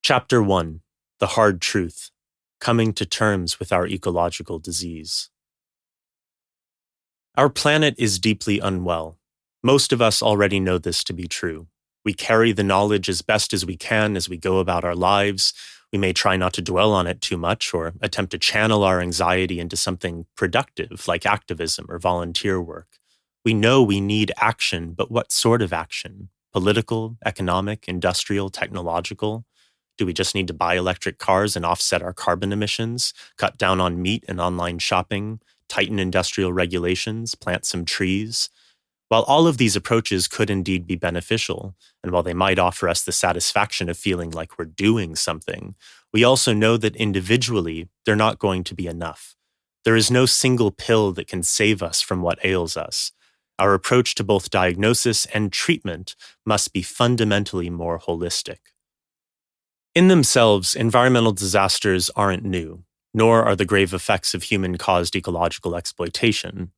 Chapter 1: The Hard Truth: Coming to Terms with Our Ecological Disease. Our planet is deeply unwell. Most of us already know this to be true. We carry the knowledge as best as we can as we go about our lives. We may try not to dwell on it too much or attempt to channel our anxiety into something productive like activism or volunteer work. We know we need action, but what sort of action? Political, economic, industrial, technological? Do we just need to buy electric cars and offset our carbon emissions, cut down on meat and online shopping, tighten industrial regulations, plant some trees? While all of these approaches could indeed be beneficial, and while they might offer us the satisfaction of feeling like we're doing something, we also know that individually, they're not going to be enough. There is no single pill that can save us from what ails us. Our approach to both diagnosis and treatment must be fundamentally more holistic. In themselves, environmental disasters aren't new, nor are the grave effects of human-caused ecological exploitation.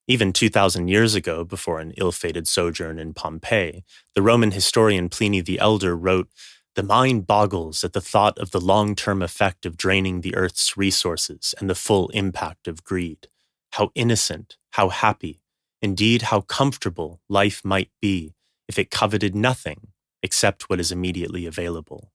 Even 2,000 years ago, before an ill-fated sojourn in Pompeii, the Roman historian Pliny the Elder wrote, "The mind boggles at the thought of the long-term effect of draining the earth's resources and the full impact of greed. How innocent, how happy, indeed how comfortable life might be if it coveted nothing except what is immediately available."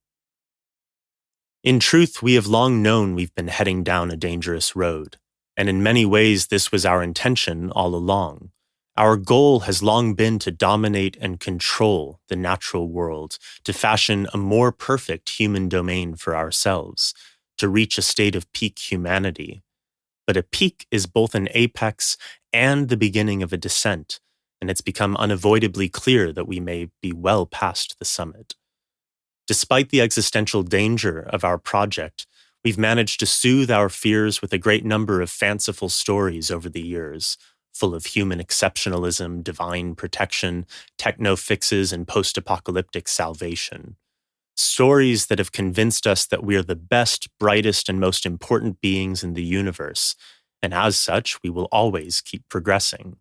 In truth, we have long known we've been heading down a dangerous road, and in many ways this was our intention all along. Our goal has long been to dominate and control the natural world, to fashion a more perfect human domain for ourselves, to reach a state of peak humanity. But a peak is both an apex and the beginning of a descent, and it's become unavoidably clear that we may be well past the summit. Despite the existential danger of our project, we've managed to soothe our fears with a great number of fanciful stories over the years, full of human exceptionalism, divine protection, techno-fixes, and post-apocalyptic salvation. Stories that have convinced us that we are the best, brightest, and most important beings in the universe, and as such, we will always keep progressing.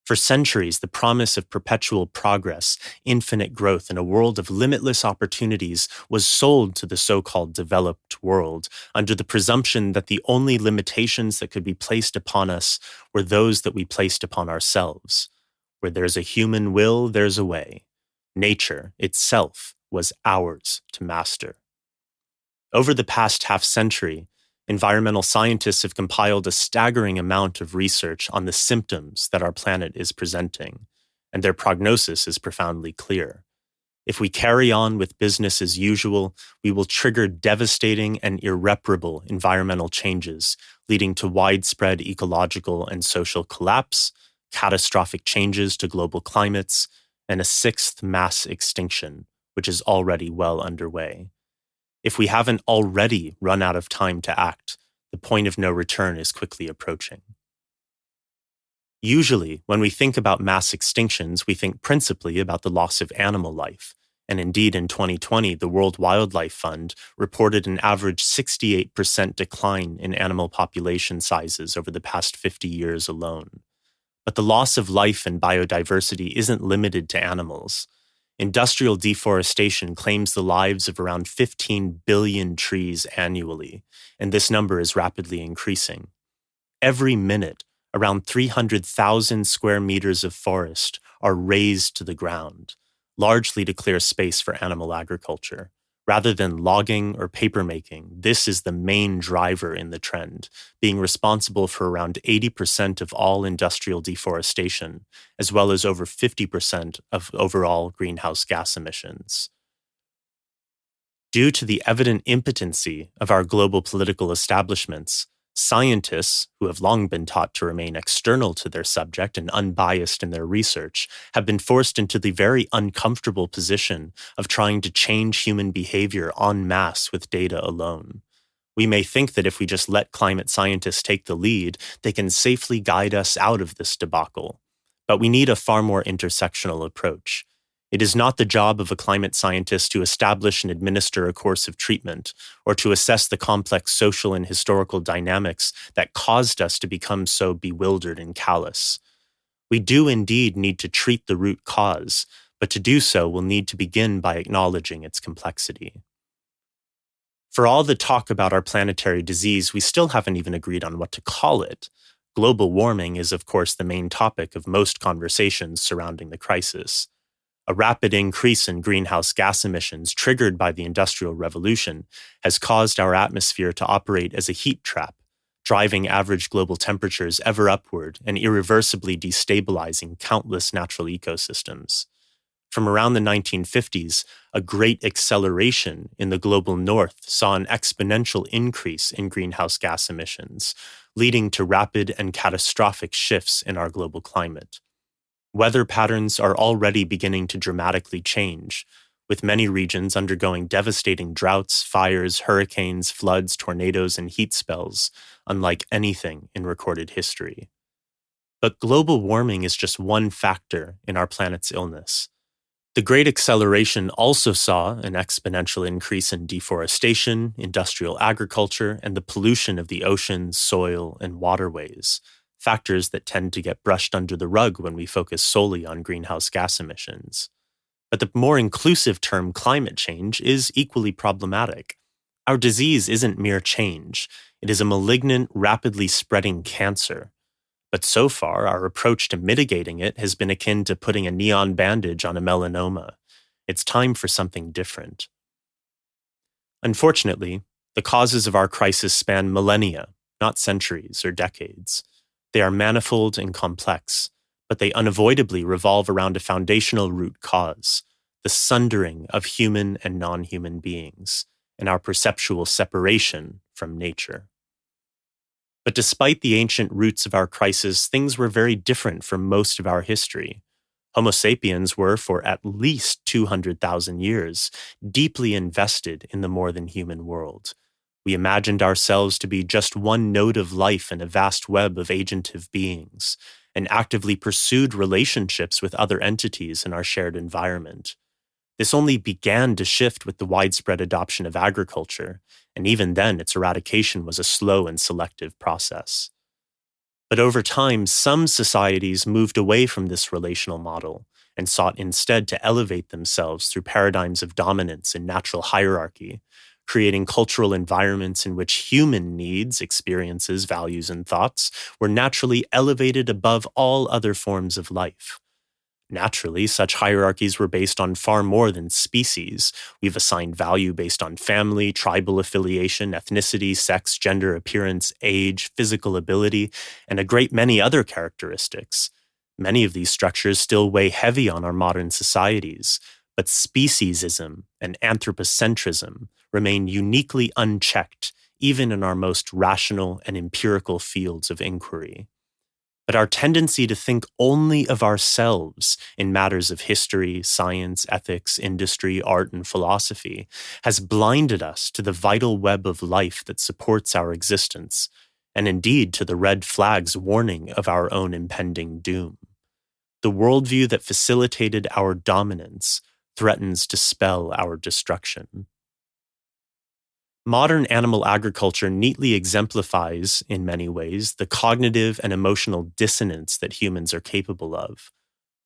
For centuries, the promise of perpetual progress, infinite growth, and a world of limitless opportunities was sold to the so-called developed world under the presumption that the only limitations that could be placed upon us were those that we placed upon ourselves. Where there's a human will, there's a way. Nature itself was ours to master. Over the past half-century, environmental scientists have compiled a staggering amount of research on the symptoms that our planet is presenting, and their prognosis is profoundly clear. If we carry on with business as usual, we will trigger devastating and irreparable environmental changes, leading to widespread ecological and social collapse, catastrophic changes to global climates, and a sixth mass extinction, which is already well underway. If we haven't already run out of time to act, the point of no return is quickly approaching. Usually, when we think about mass extinctions, we think principally about the loss of animal life. And indeed, in 2020, the World Wildlife Fund reported an average 68% decline in animal population sizes over the past 50 years alone. But the loss of life and biodiversity isn't limited to animals. Industrial deforestation claims the lives of around 15 billion trees annually, and this number is rapidly increasing. Every minute, around 300,000 square meters of forest are razed to the ground, largely to clear space for animal agriculture. Rather than logging or papermaking, this is the main driver in the trend, being responsible for around 80% of all industrial deforestation, as well as over 50% of overall greenhouse gas emissions. Due to the evident impotency of our global political establishments, scientists, who have long been taught to remain external to their subject and unbiased in their research, have been forced into the very uncomfortable position of trying to change human behavior en masse with data alone. We may think that if we just let climate scientists take the lead, they can safely guide us out of this debacle. But we need a far more intersectional approach. It is not the job of a climate scientist to establish and administer a course of treatment, or to assess the complex social and historical dynamics that caused us to become so bewildered and callous. We do indeed need to treat the root cause, but to do so we'll need to begin by acknowledging its complexity. For all the talk about our planetary disease, we still haven't even agreed on what to call it. Global warming is, of course, the main topic of most conversations surrounding the crisis. A rapid increase in greenhouse gas emissions triggered by the Industrial Revolution has caused our atmosphere to operate as a heat trap, driving average global temperatures ever upward and irreversibly destabilizing countless natural ecosystems. From around the 1950s, a great acceleration in the global north saw an exponential increase in greenhouse gas emissions, leading to rapid and catastrophic shifts in our global climate. Weather patterns are already beginning to dramatically change, with many regions undergoing devastating droughts, fires, hurricanes, floods, tornadoes, and heat spells, unlike anything in recorded history. But global warming is just one factor in our planet's illness. The Great Acceleration also saw an exponential increase in deforestation, industrial agriculture, and the pollution of the oceans, soil, and waterways, factors that tend to get brushed under the rug when we focus solely on greenhouse gas emissions. But the more inclusive term climate change is equally problematic. Our disease isn't mere change. It is a malignant, rapidly spreading cancer. But so far, our approach to mitigating it has been akin to putting a neon bandage on a melanoma. It's time for something different. Unfortunately, the causes of our crisis span millennia, not centuries or decades. They are manifold and complex, but they unavoidably revolve around a foundational root cause, the sundering of human and non-human beings, and our perceptual separation from nature. But despite the ancient roots of our crisis, things were very different for most of our history. Homo sapiens were, for at least 200,000 years, deeply invested in the more than human world. We imagined ourselves to be just one node of life in a vast web of agentive beings, and actively pursued relationships with other entities in our shared environment. This only began to shift with the widespread adoption of agriculture, and even then its eradication was a slow and selective process. But over time, some societies moved away from this relational model and sought instead to elevate themselves through paradigms of dominance and natural hierarchy, creating cultural environments in which human needs, experiences, values, and thoughts were naturally elevated above all other forms of life. Naturally, such hierarchies were based on far more than species. We've assigned value based on family, tribal affiliation, ethnicity, sex, gender, appearance, age, physical ability, and a great many other characteristics. Many of these structures still weigh heavy on our modern societies, but speciesism and anthropocentrism remain uniquely unchecked, even in our most rational and empirical fields of inquiry. But our tendency to think only of ourselves in matters of history, science, ethics, industry, art, and philosophy has blinded us to the vital web of life that supports our existence, and indeed to the red flags warning of our own impending doom. The worldview that facilitated our dominance threatens to spell our destruction. Modern animal agriculture neatly exemplifies, in many ways, the cognitive and emotional dissonance that humans are capable of.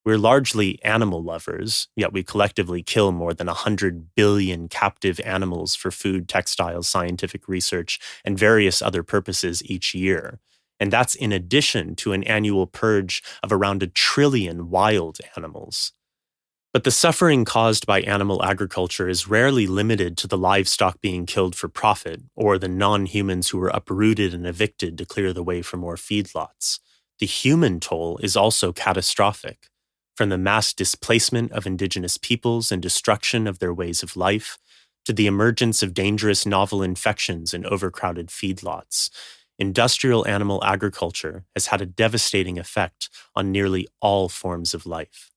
We're largely animal lovers, yet we collectively kill more than 100 billion captive animals for food, textiles, scientific research, and various other purposes each year. And that's in addition to an annual purge of around 1 trillion wild animals. But the suffering caused by animal agriculture is rarely limited to the livestock being killed for profit or the non-humans who were uprooted and evicted to clear the way for more feedlots. The human toll is also catastrophic, from the mass displacement of indigenous peoples and destruction of their ways of life, to the emergence of dangerous novel infections in overcrowded feedlots. Industrial animal agriculture has had a devastating effect on nearly all forms of life.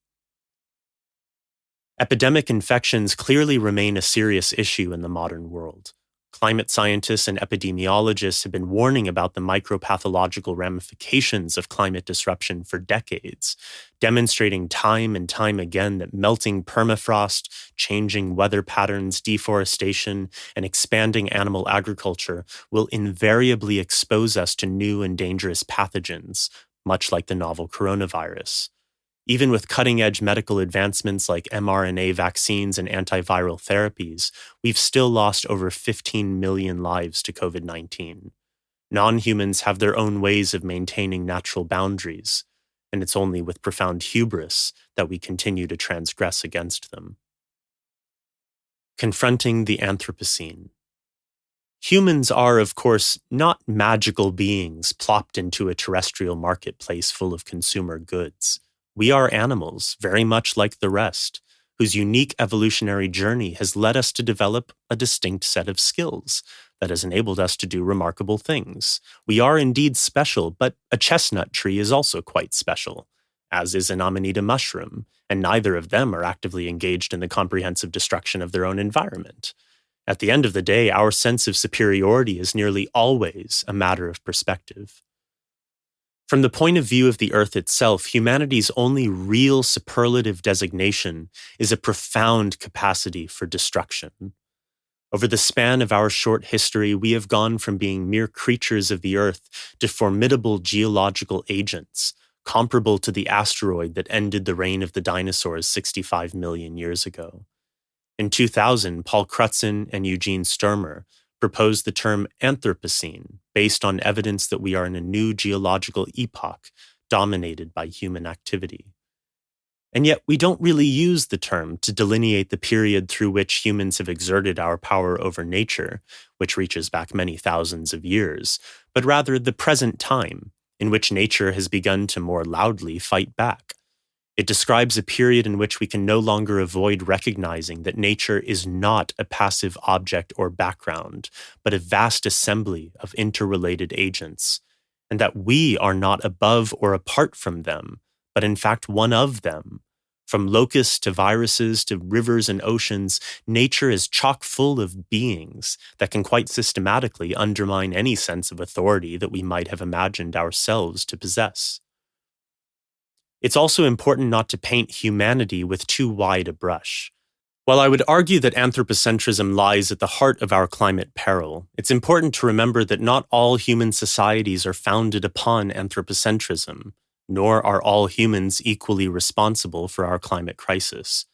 Epidemic infections clearly remain a serious issue in the modern world. Climate scientists and epidemiologists have been warning about the micropathological ramifications of climate disruption for decades, demonstrating time and time again that melting permafrost, changing weather patterns, deforestation, and expanding animal agriculture will invariably expose us to new and dangerous pathogens, much like the novel coronavirus. Even with cutting-edge medical advancements like mRNA vaccines and antiviral therapies, we've still lost over 15 million lives to COVID-19. Non-humans have their own ways of maintaining natural boundaries, and it's only with profound hubris that we continue to transgress against them. Confronting the Anthropocene. Humans are, of course, not magical beings plopped into a terrestrial marketplace full of consumer goods. We are animals, very much like the rest, whose unique evolutionary journey has led us to develop a distinct set of skills that has enabled us to do remarkable things. We are indeed special, but a chestnut tree is also quite special, as is an amanita mushroom, and neither of them are actively engaged in the comprehensive destruction of their own environment. At the end of the day, our sense of superiority is nearly always a matter of perspective. From the point of view of the Earth itself, humanity's only real superlative designation is a profound capacity for destruction. Over the span of our short history, we have gone from being mere creatures of the Earth to formidable geological agents, comparable to the asteroid that ended the reign of the dinosaurs 65 million years ago. In 2000, Paul Crutzen and Eugene Sturmer proposed the term anthropocene based on evidence that we are in a new geological epoch dominated by human activity. And yet we don't really use the term to delineate the period through which humans have exerted our power over nature, which reaches back many thousands of years, but rather the present time in which nature has begun to more loudly fight back. It describes a period in which we can no longer avoid recognizing that nature is not a passive object or background, but a vast assembly of interrelated agents, and that we are not above or apart from them, but in fact one of them. From locusts to viruses to rivers and oceans, nature is chock full of beings that can quite systematically undermine any sense of authority that we might have imagined ourselves to possess. It's also important not to paint humanity with too wide a brush. While I would argue that anthropocentrism lies at the heart of our climate peril, it's important to remember that not all human societies are founded upon anthropocentrism, nor are all humans equally responsible for our climate crisis.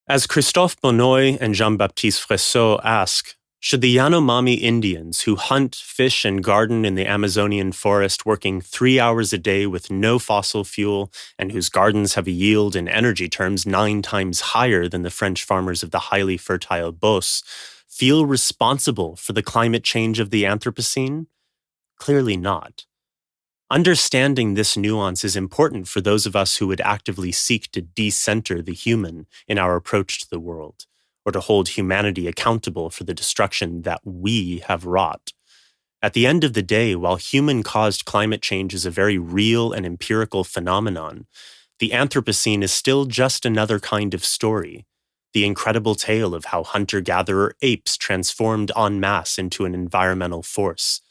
As Christophe Bonneuil and Jean-Baptiste Freseau ask, should the Yanomami Indians who hunt, fish, and garden in the Amazonian forest working 3 hours a day with no fossil fuel and whose gardens have a yield in energy terms 9 times higher than the French farmers of the highly fertile Beauce feel responsible for the climate change of the Anthropocene? Clearly not. Understanding this nuance is important for those of us who would actively seek to decenter the human in our approach to the world, or to hold humanity accountable for the destruction that we have wrought. At the end of the day, while human-caused climate change is a very real and empirical phenomenon, the Anthropocene is still just another kind of story, the incredible tale of how hunter-gatherer apes transformed en masse into an environmental force.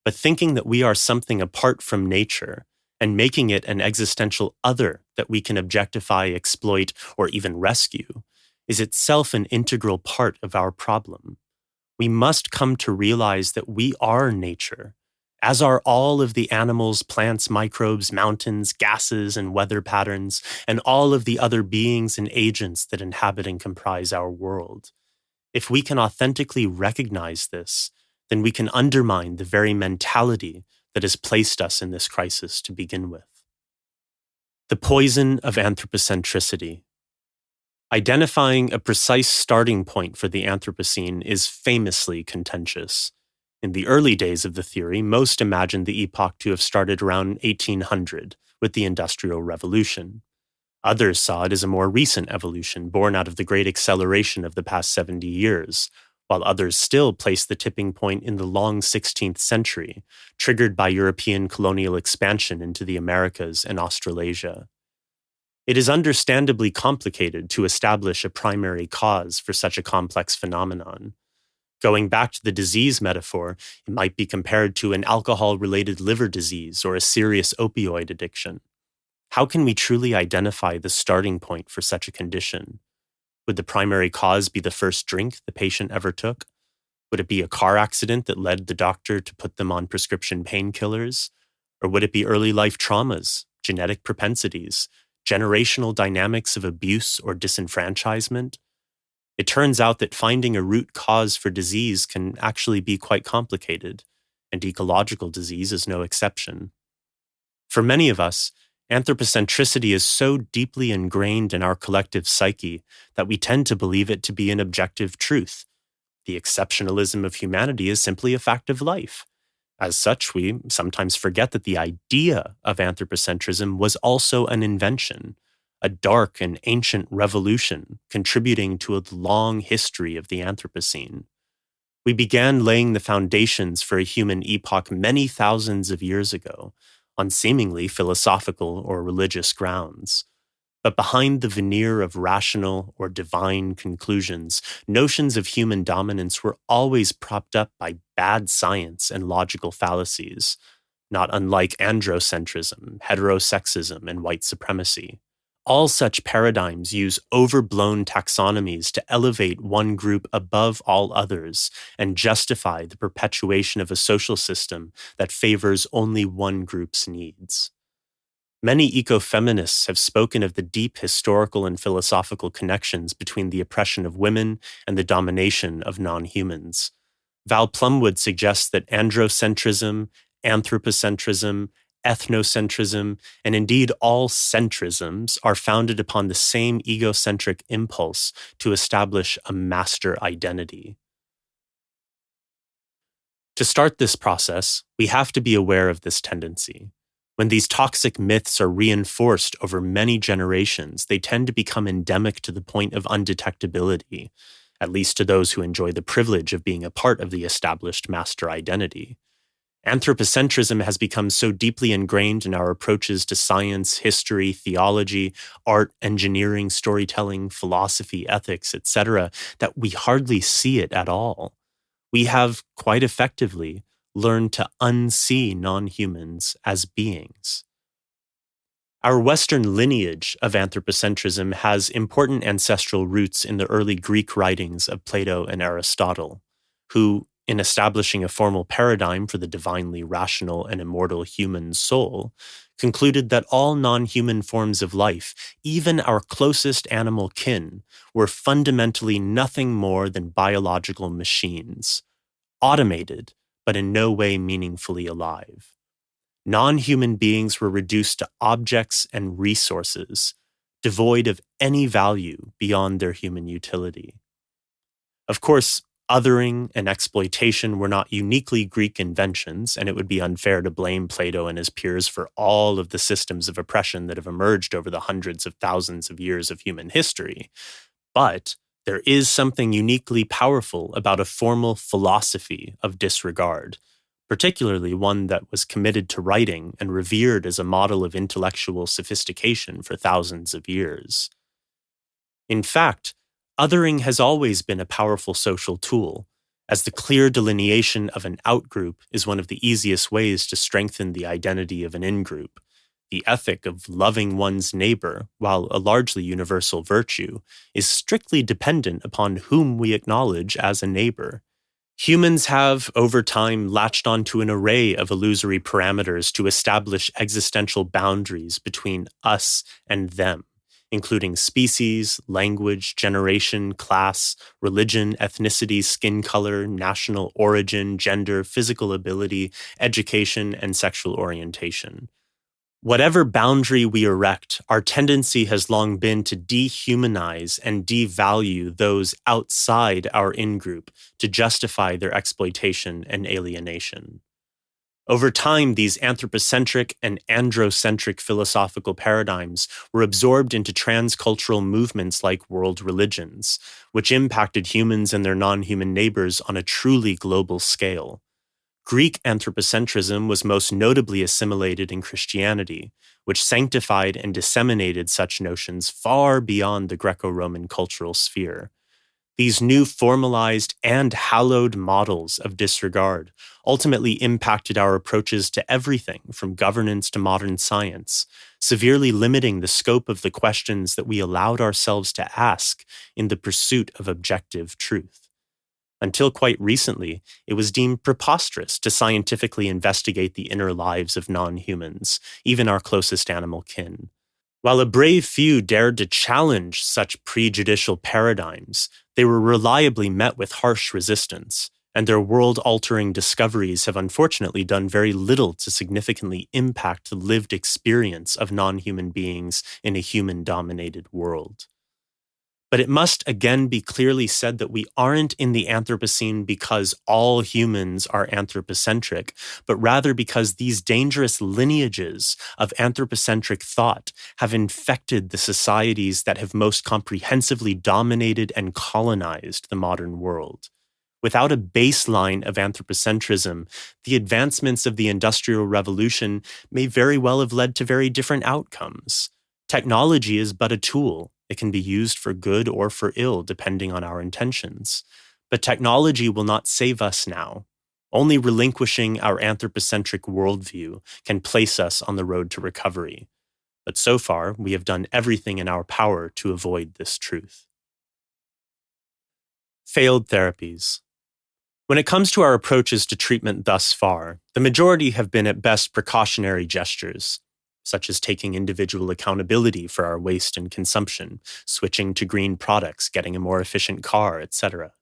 But thinking that we are something apart from nature and making it an existential other that we can objectify, exploit, or even rescue is itself an integral part of our problem. We must come to realize that we are nature, as are all of the animals, plants, microbes, mountains, gases, and weather patterns, and all of the other beings and agents that inhabit and comprise our world. If we can authentically recognize this, then we can undermine the very mentality that has placed us in this crisis to begin with. The poison of anthropocentricity. Identifying a precise starting point for the Anthropocene is famously contentious. In the early days of the theory, most imagined the epoch to have started around 1800 with the Industrial Revolution. Others saw it as a more recent evolution born out of the great acceleration of the past 70 years, while others still placed the tipping point in the long 16th century, triggered by European colonial expansion into the Americas and Australasia. It is understandably complicated to establish a primary cause for such a complex phenomenon. Going back to the disease metaphor, it might be compared to an alcohol-related liver disease or a serious opioid addiction. How can we truly identify the starting point for such a condition? Would the primary cause be the first drink the patient ever took? Would it be a car accident that led the doctor to put them on prescription painkillers? Or would it be early life traumas, genetic propensities, generational dynamics of abuse or disenfranchisement? It turns out that finding a root cause for disease can actually be quite complicated, and ecological disease is no exception. For many of us, anthropocentricity is so deeply ingrained in our collective psyche that we tend to believe it to be an objective truth. The exceptionalism of humanity is simply a fact of life. As such, we sometimes forget that the idea of anthropocentrism was also an invention, a dark and ancient revolution contributing to a long history of the Anthropocene. We began laying the foundations for a human epoch many thousands of years ago, on seemingly philosophical or religious grounds. But behind the veneer of rational or divine conclusions, notions of human dominance were always propped up by bad science and logical fallacies, not unlike androcentrism, heterosexism, and white supremacy. All such paradigms use overblown taxonomies to elevate one group above all others and justify the perpetuation of a social system that favors only one group's needs. Many ecofeminists have spoken of the deep historical and philosophical connections between the oppression of women and the domination of non-humans. Val Plumwood suggests that androcentrism, anthropocentrism, ethnocentrism, and indeed all centrisms are founded upon the same egocentric impulse to establish a master identity. To start this process, we have to be aware of this tendency. When these toxic myths are reinforced over many generations, they tend to become endemic to the point of undetectability, at least to those who enjoy the privilege of being a part of the established master identity. Anthropocentrism has become so deeply ingrained in our approaches to science, history, theology, art, engineering, storytelling, philosophy, ethics, etc., that we hardly see it at all. We have, quite effectively, learned to unsee non-humans as beings. Our Western lineage of anthropocentrism has important ancestral roots in the early Greek writings of Plato and Aristotle, who, in establishing a formal paradigm for the divinely rational and immortal human soul, concluded that all non-human forms of life, even our closest animal kin, were fundamentally nothing more than biological machines, automated, but in no way meaningfully alive. Non-human beings were reduced to objects and resources, devoid of any value beyond their human utility. Of course, othering and exploitation were not uniquely Greek inventions, and it would be unfair to blame Plato and his peers for all of the systems of oppression that have emerged over the hundreds of thousands of years of human history. But there is something uniquely powerful about a formal philosophy of disregard, particularly one that was committed to writing and revered as a model of intellectual sophistication for thousands of years. In fact, othering has always been a powerful social tool, as the clear delineation of an outgroup is one of the easiest ways to strengthen the identity of an in-group. The ethic of loving one's neighbor, while a largely universal virtue, is strictly dependent upon whom we acknowledge as a neighbor. Humans have, over time, latched onto an array of illusory parameters to establish existential boundaries between us and them, including species, language, generation, class, religion, ethnicity, skin color, national origin, gender, physical ability, education, and sexual orientation. Whatever boundary we erect, our tendency has long been to dehumanize and devalue those outside our in-group to justify their exploitation and alienation. Over time, these anthropocentric and androcentric philosophical paradigms were absorbed into transcultural movements like world religions, which impacted humans and their non-human neighbors on a truly global scale. Greek anthropocentrism was most notably assimilated in Christianity, which sanctified and disseminated such notions far beyond the Greco-Roman cultural sphere. These new formalized and hallowed models of disregard ultimately impacted our approaches to everything from governance to modern science, severely limiting the scope of the questions that we allowed ourselves to ask in the pursuit of objective truth. Until quite recently, it was deemed preposterous to scientifically investigate the inner lives of non-humans, even our closest animal kin. While a brave few dared to challenge such prejudicial paradigms, they were reliably met with harsh resistance, and their world-altering discoveries have unfortunately done very little to significantly impact the lived experience of non-human beings in a human-dominated world. But it must again be clearly said that we aren't in the Anthropocene because all humans are anthropocentric, but rather because these dangerous lineages of anthropocentric thought have infected the societies that have most comprehensively dominated and colonized the modern world. Without a baseline of anthropocentrism, the advancements of the Industrial Revolution may very well have led to very different outcomes. Technology is but a tool. It can be used for good or for ill, depending on our intentions. But technology will not save us now. Only relinquishing our anthropocentric worldview can place us on the road to recovery. But so far, we have done everything in our power to avoid this truth. Failed therapies. When it comes to our approaches to treatment thus far, the majority have been at best precautionary gestures, such as taking individual accountability for our waste and consumption, switching to green products, getting a more efficient car, etc.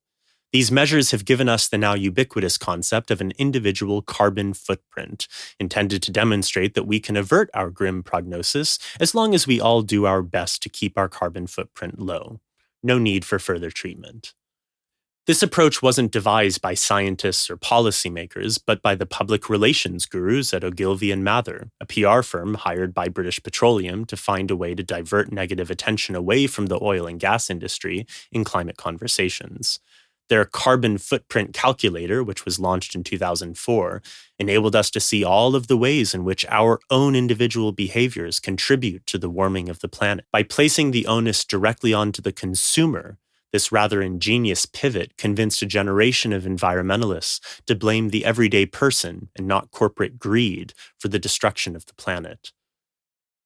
These measures have given us the now ubiquitous concept of an individual carbon footprint, intended to demonstrate that we can avert our grim prognosis as long as we all do our best to keep our carbon footprint low. No need for further treatment. This approach wasn't devised by scientists or policymakers, but by the public relations gurus at Ogilvy and Mather, a PR firm hired by British Petroleum to find a way to divert negative attention away from the oil and gas industry in climate conversations. Their carbon footprint calculator, which was launched in 2004, enabled us to see all of the ways in which our own individual behaviors contribute to the warming of the planet. By placing the onus directly onto the consumer, this rather ingenious pivot convinced a generation of environmentalists to blame the everyday person and not corporate greed for the destruction of the planet.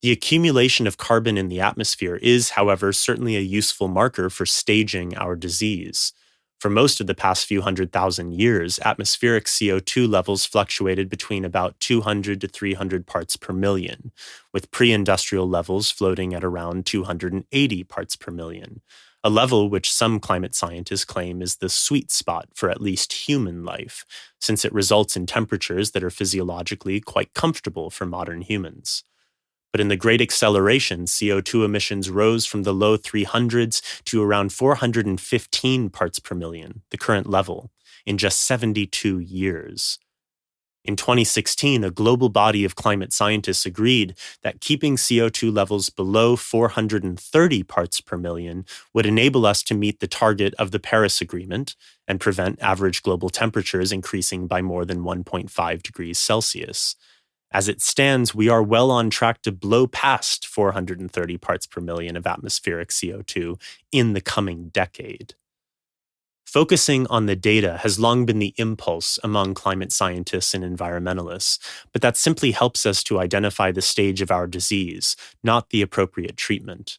The accumulation of carbon in the atmosphere is, however, certainly a useful marker for staging our disease. For most of the past few 100,000 years, atmospheric CO2 levels fluctuated between about 200 to 300 parts per million, with pre-industrial levels floating at around 280 parts per million, a level which some climate scientists claim is the sweet spot for at least human life, since it results in temperatures that are physiologically quite comfortable for modern humans. But in the Great Acceleration, CO2 emissions rose from the low 300s to around 415 parts per million, the current level, in just 72 years. In 2016, a global body of climate scientists agreed that keeping CO2 levels below 430 parts per million would enable us to meet the target of the Paris Agreement and prevent average global temperatures increasing by more than 1.5 degrees Celsius. As it stands, we are well on track to blow past 430 parts per million of atmospheric CO2 in the coming decade. Focusing on the data has long been the impulse among climate scientists and environmentalists, but that simply helps us to identify the stage of our disease, not the appropriate treatment.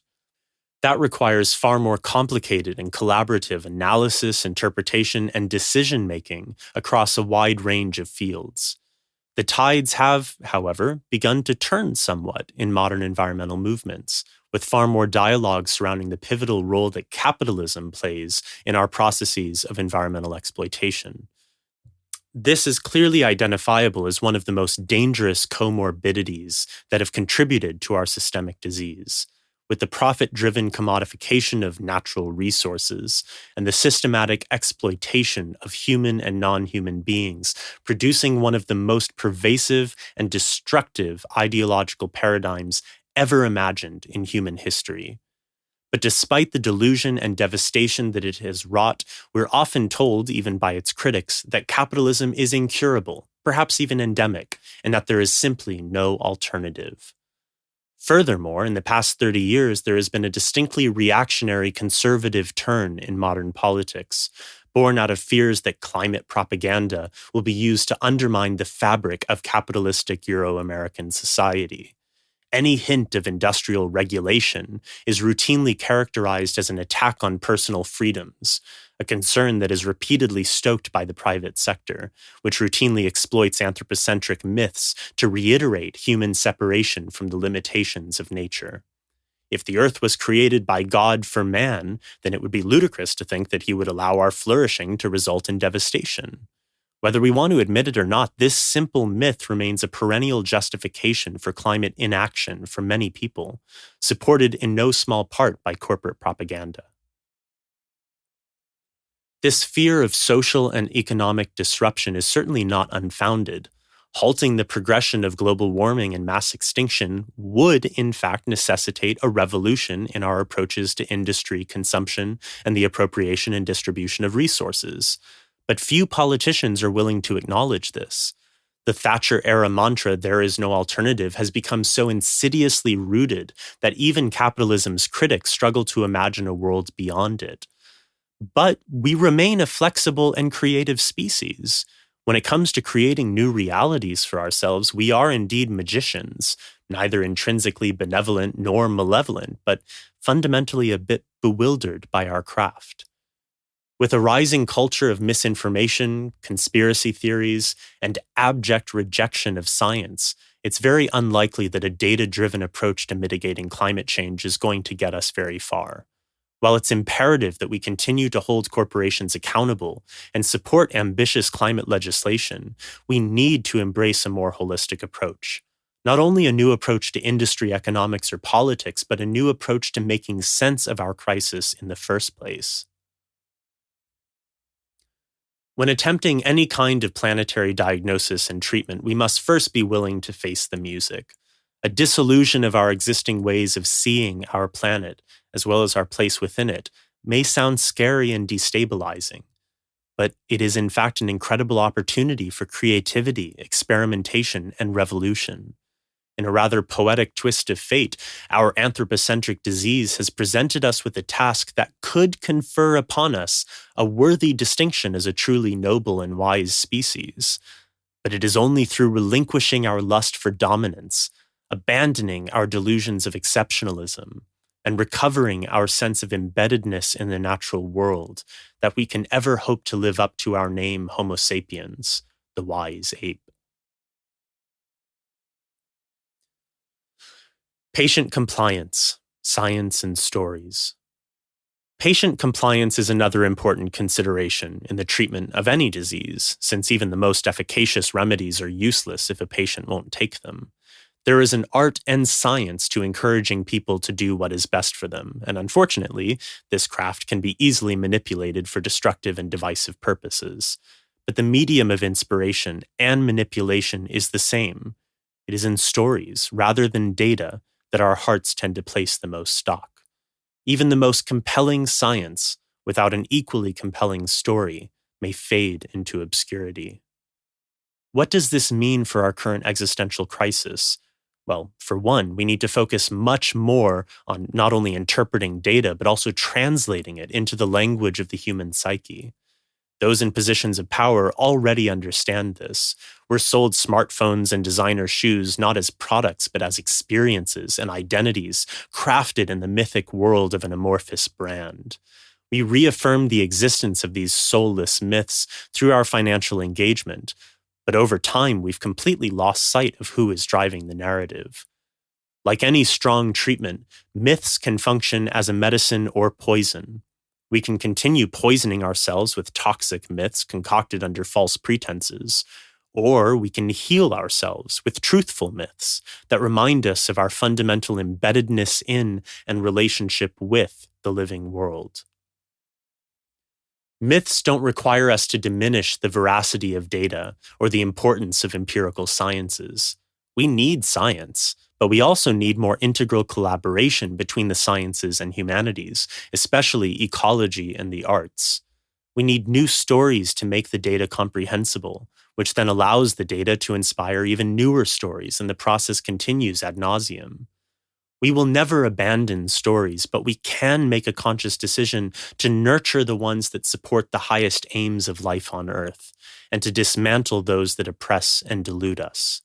That requires far more complicated and collaborative analysis, interpretation, and decision-making across a wide range of fields. The tides have, however, begun to turn somewhat in modern environmental movements, with far more dialogue surrounding the pivotal role that capitalism plays in our processes of environmental exploitation. This is clearly identifiable as one of the most dangerous comorbidities that have contributed to our systemic disease, with the profit-driven commodification of natural resources and the systematic exploitation of human and non-human beings, producing one of the most pervasive and destructive ideological paradigms ever imagined in human history. But despite the delusion and devastation that it has wrought, we're often told, even by its critics, that capitalism is incurable, perhaps even endemic, and that there is simply no alternative. Furthermore, in the past 30 years, there has been a distinctly reactionary conservative turn in modern politics, born out of fears that climate propaganda will be used to undermine the fabric of capitalistic Euro-American society. Any hint of industrial regulation is routinely characterized as an attack on personal freedoms, a concern that is repeatedly stoked by the private sector, which routinely exploits anthropocentric myths to reiterate human separation from the limitations of nature. If the earth was created by God for man, then it would be ludicrous to think that he would allow our flourishing to result in devastation. Whether we want to admit it or not, this simple myth remains a perennial justification for climate inaction for many people, supported in no small part by corporate propaganda. This fear of social and economic disruption is certainly not unfounded. Halting the progression of global warming and mass extinction would, in fact, necessitate a revolution in our approaches to industry, consumption, and the appropriation and distribution of resources. But few politicians are willing to acknowledge this. The Thatcher-era mantra, "there is no alternative," has become so insidiously rooted that even capitalism's critics struggle to imagine a world beyond it. But we remain a flexible and creative species. When it comes to creating new realities for ourselves, we are indeed magicians, neither intrinsically benevolent nor malevolent, but fundamentally a bit bewildered by our craft. With a rising culture of misinformation, conspiracy theories, and abject rejection of science, it's very unlikely that a data-driven approach to mitigating climate change is going to get us very far. While it's imperative that we continue to hold corporations accountable and support ambitious climate legislation, we need to embrace a more holistic approach. Not only a new approach to industry, economics, or politics, but a new approach to making sense of our crisis in the first place. When attempting any kind of planetary diagnosis and treatment, we must first be willing to face the music. A dissolution of our existing ways of seeing our planet, as well as our place within it, may sound scary and destabilizing, but it is in fact an incredible opportunity for creativity, experimentation, and revolution. In a rather poetic twist of fate, our anthropocentric disease has presented us with a task that could confer upon us a worthy distinction as a truly noble and wise species. But it is only through relinquishing our lust for dominance, abandoning our delusions of exceptionalism, and recovering our sense of embeddedness in the natural world that we can ever hope to live up to our name Homo sapiens, the wise ape. Patient compliance, science and stories. Patient compliance is another important consideration in the treatment of any disease, since even the most efficacious remedies are useless if a patient won't take them. There is an art and science to encouraging people to do what is best for them, and unfortunately, this craft can be easily manipulated for destructive and divisive purposes. But the medium of inspiration and manipulation is the same. It is in stories, rather than data, that our hearts tend to place the most stock. Even the most compelling science, without an equally compelling story, may fade into obscurity. What does this mean for our current existential crisis? Well, for one, we need to focus much more on not only interpreting data, but also translating it into the language of the human psyche. Those in positions of power already understand this. We're sold smartphones and designer shoes not as products, but as experiences and identities crafted in the mythic world of an amorphous brand. We reaffirm the existence of these soulless myths through our financial engagement, but over time we've completely lost sight of who is driving the narrative. Like any strong treatment, myths can function as a medicine or poison. We can continue poisoning ourselves with toxic myths concocted under false pretenses, or we can heal ourselves with truthful myths that remind us of our fundamental embeddedness in and relationship with the living world. Myths don't require us to diminish the veracity of data or the importance of empirical sciences. We need science, but we also need more integral collaboration between the sciences and humanities, especially ecology and the arts. We need new stories to make the data comprehensible, which then allows the data to inspire even newer stories, and the process continues ad nauseum. We will never abandon stories, but we can make a conscious decision to nurture the ones that support the highest aims of life on Earth, and to dismantle those that oppress and delude us.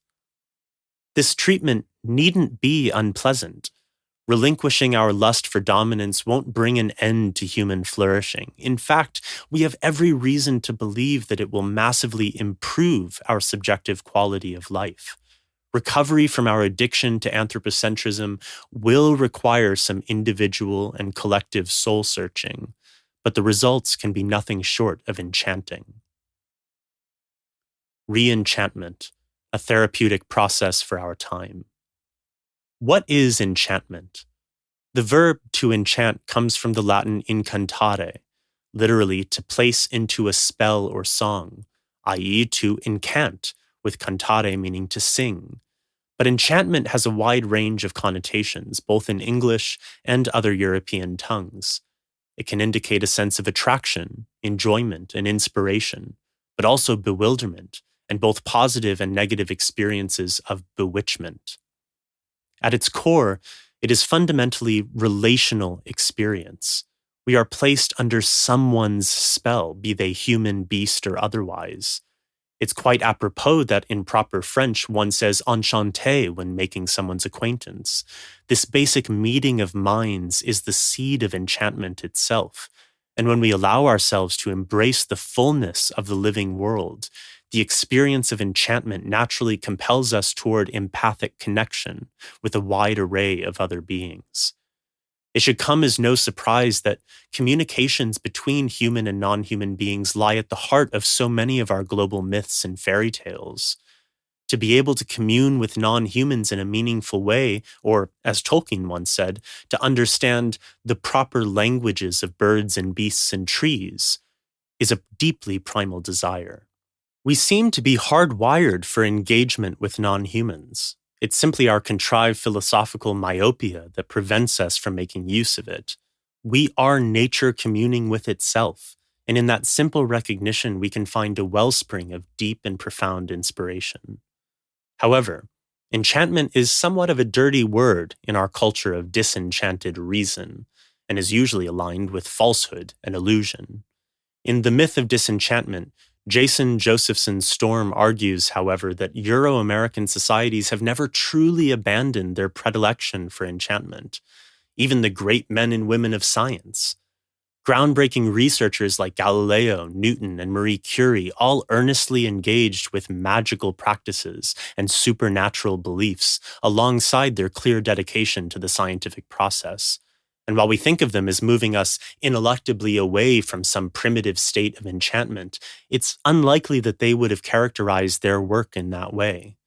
This treatment needn't be unpleasant. Relinquishing our lust for dominance won't bring an end to human flourishing. In fact, we have every reason to believe that it will massively improve our subjective quality of life. Recovery from our addiction to anthropocentrism will require some individual and collective soul searching, but the results can be nothing short of enchanting. Re-enchantment, a therapeutic process for our time. What is enchantment? The verb to enchant comes from the Latin incantare, literally to place into a spell or song, i.e., to incant, with cantare meaning to sing. But enchantment has a wide range of connotations, both in English and other European tongues. It can indicate a sense of attraction, enjoyment, and inspiration, but also bewilderment, and both positive and negative experiences of bewitchment. At its core, it is fundamentally relational experience. We are placed under someone's spell, be they human, beast, or otherwise. It's quite apropos that in proper French, one says enchanté when making someone's acquaintance. This basic meeting of minds is the seed of enchantment itself. And when we allow ourselves to embrace the fullness of the living world, the experience of enchantment naturally compels us toward empathic connection with a wide array of other beings. It should come as no surprise that communications between human and non-human beings lie at the heart of so many of our global myths and fairy tales. To be able to commune with non-humans in a meaningful way, or, as Tolkien once said, to understand the proper languages of birds and beasts and trees, is a deeply primal desire. We seem to be hardwired for engagement with non-humans. It's simply our contrived philosophical myopia that prevents us from making use of it. We are nature communing with itself, and in that simple recognition, we can find a wellspring of deep and profound inspiration. However, enchantment is somewhat of a dirty word in our culture of disenchanted reason, and is usually aligned with falsehood and illusion. In The Myth of Disenchantment, Jason Josephson Storm argues, however, that Euro-American societies have never truly abandoned their predilection for enchantment, even the great men and women of science. Groundbreaking researchers like Galileo, Newton, and Marie Curie all earnestly engaged with magical practices and supernatural beliefs alongside their clear dedication to the scientific process. And while we think of them as moving us ineluctably away from some primitive state of enchantment, it's unlikely that they would have characterized their work in that way.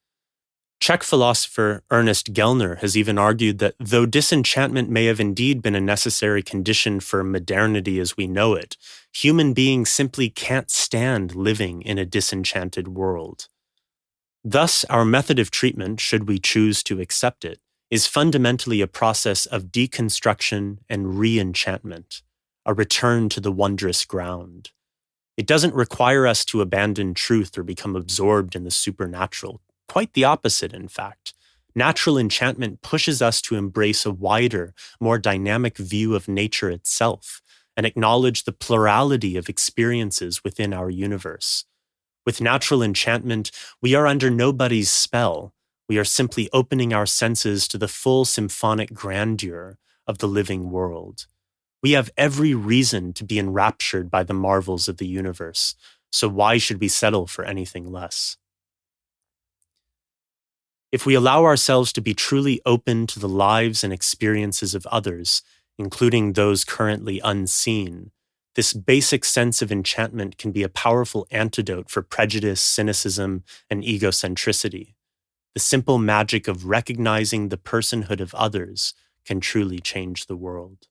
Czech philosopher Ernest Gellner has even argued that though disenchantment may have indeed been a necessary condition for modernity as we know it, human beings simply can't stand living in a disenchanted world. Thus, our method of treatment, should we choose to accept it, is fundamentally a process of deconstruction and re-enchantment, a return to the wondrous ground. It doesn't require us to abandon truth or become absorbed in the supernatural. Quite the opposite, in fact. Natural enchantment pushes us to embrace a wider, more dynamic view of nature itself and acknowledge the plurality of experiences within our universe. With natural enchantment, we are under nobody's spell. We are simply opening our senses to the full symphonic grandeur of the living world. We have every reason to be enraptured by the marvels of the universe, so why should we settle for anything less? If we allow ourselves to be truly open to the lives and experiences of others, including those currently unseen, this basic sense of enchantment can be a powerful antidote for prejudice, cynicism, and egocentricity. The simple magic of recognizing the personhood of others can truly change the world.